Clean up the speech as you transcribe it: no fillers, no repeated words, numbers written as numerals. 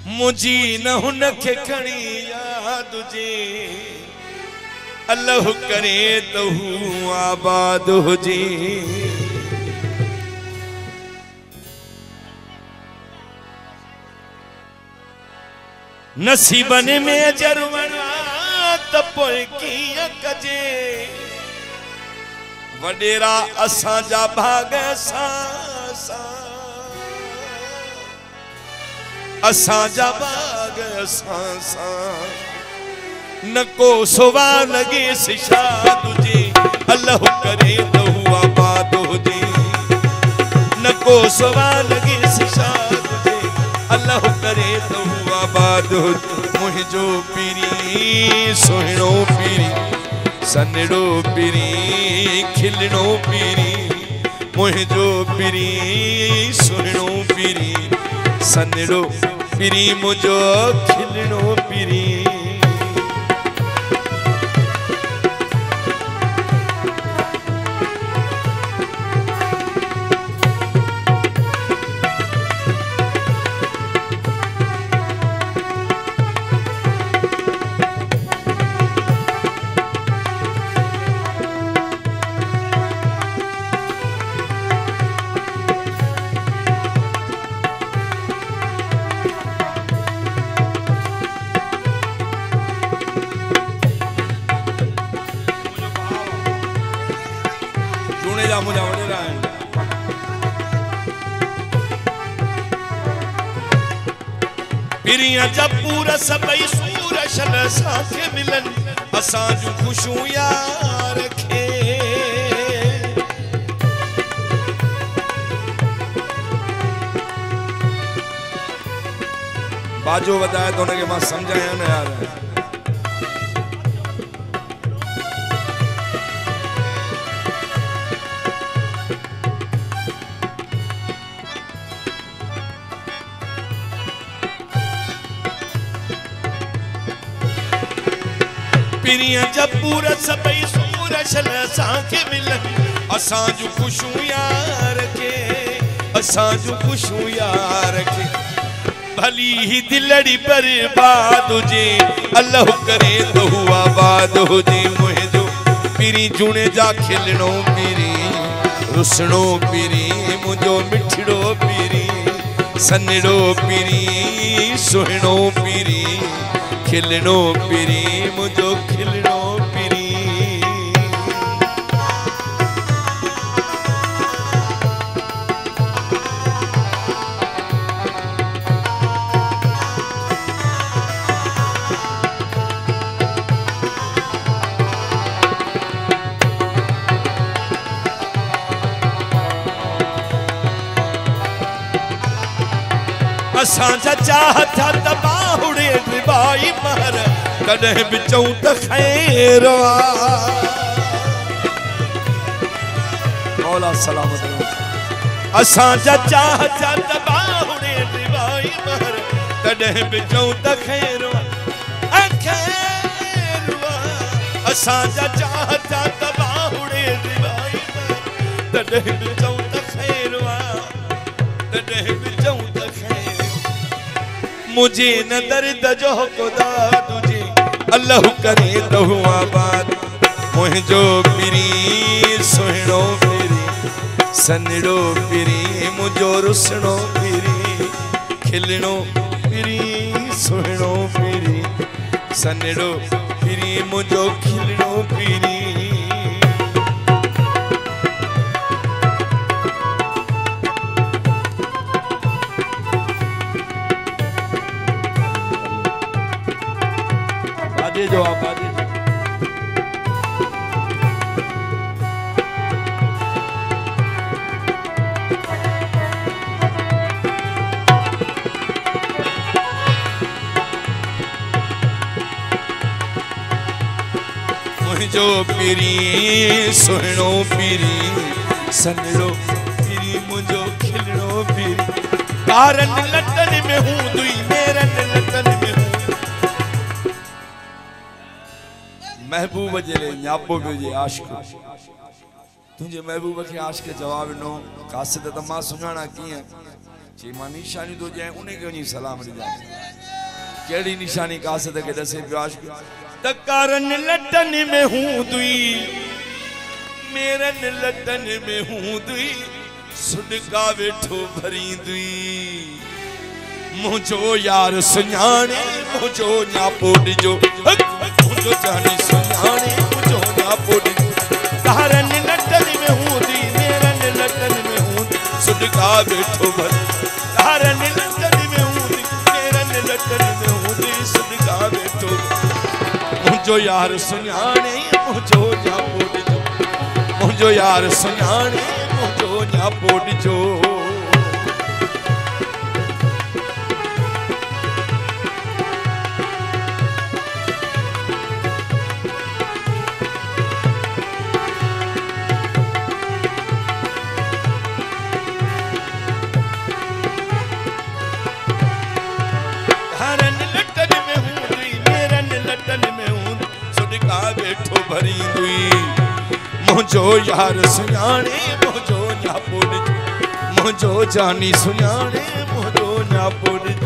मुझी न हुन खे खणी याद हुजे अल्लाह करे तो हूँ आबाद हुजे। नसीबन में जरवना त पोइ कीअं कजे वडेरा असां जा भाग असां जा भाग असां न को सुवा लगे सिशा तुझे अल्लाह करे तो आबाद हुजे। न को सुवा लगे सिशा तुझे अल्लाह करे तो आबाद हुजे। मुझो पीरी सोहणो पीरी सनड़ो पीरी खिलणो पीरी मुझो पीरी सोहणो पीरी सनड़ो पीरी मुझो खिलणो पीरी। पिरिया जब पूरा सबई सूर शन साथे मिलन असां जूं खुशियूं यार खे बाजो वधाए तो उनके मां समझाया न यार। पिरिया जब पूरा सबई सूर शन साथे मिलन असां जूं खुशियूं यार खे असां जूं खुशियूं यार खे। भली ही दिलड़ी बर्बाद हुजे अल्लाह करे तो आबाद हुजे। मुझो पीरी जुणे जा खिलणो पीरी रुसणो पीरी मुझो मिठड़ो पीरी सनड़ो पीरी सुहणो पीरी खिलणो पीरी मुझो खिलणो पीरी। असां जा चाहता तबाहुड़े निभाई मर कॾहिं बि चऊं त ख़ैर मौला सलामत रहो। असां जा चाहता तबाहुड़े निभाई मर कॾहिं बि चऊं त ख़ैर असां जा चाहता तबाहुड़े निभाई मर कॾहिं बि चऊं त ख़ैर कॾहिं बि चऊं त ख़ैर। मुझे न दर्द जो खुदा तुझे अल्लाह करे तो आबाद। मुझो पीरी सुहणो पीरी सनड़ो पीरी मुझो रुसणो पीरी खिलणो पीरी सुहणो पीरी सनड़ो पीरी मुझो खिलणो पीरी। जो आप मुझो पीरी सुहणो पीरी सनड़ो पीरी मुझो खिलणो पीरी। कारन लटन में हूँ दुई मेरन लटन में हूँ महबूब जे न्यापो जे आशिक तुझे महबूब के आशिक जवाब नो कासिद त मां सुञाणा कीअं चई मां निशानी तो जाए उन्हें के वञी सलाम ॾिजां। केड़ी निशानी कासद के दसे प्याश तकारन लटन में हूं दुई मेरन लटन में हूं दुई सुडका वेठो भरी दुई मुझो यार सुञाणे मुझो न्यापो डिजो मुझो जानी सुञाणे मुझो न्यापो डिजो कारन लटन में हूं दुई मेरन लटन में हूं सुडका वेठो भरी कारन लटन में हूं दुई मेरन लटन में हूं दुई सुडका वेठो मुझो यार सुञाणे मुझो न्यापो डिजो मुझो यार सुञाणे मुझो न्यापो डिजो भरी दुई मुझो यार सुञाणे मुझो न्यापो डिजो मुझो जानी सुञाणे मुझो न्यापो डिजो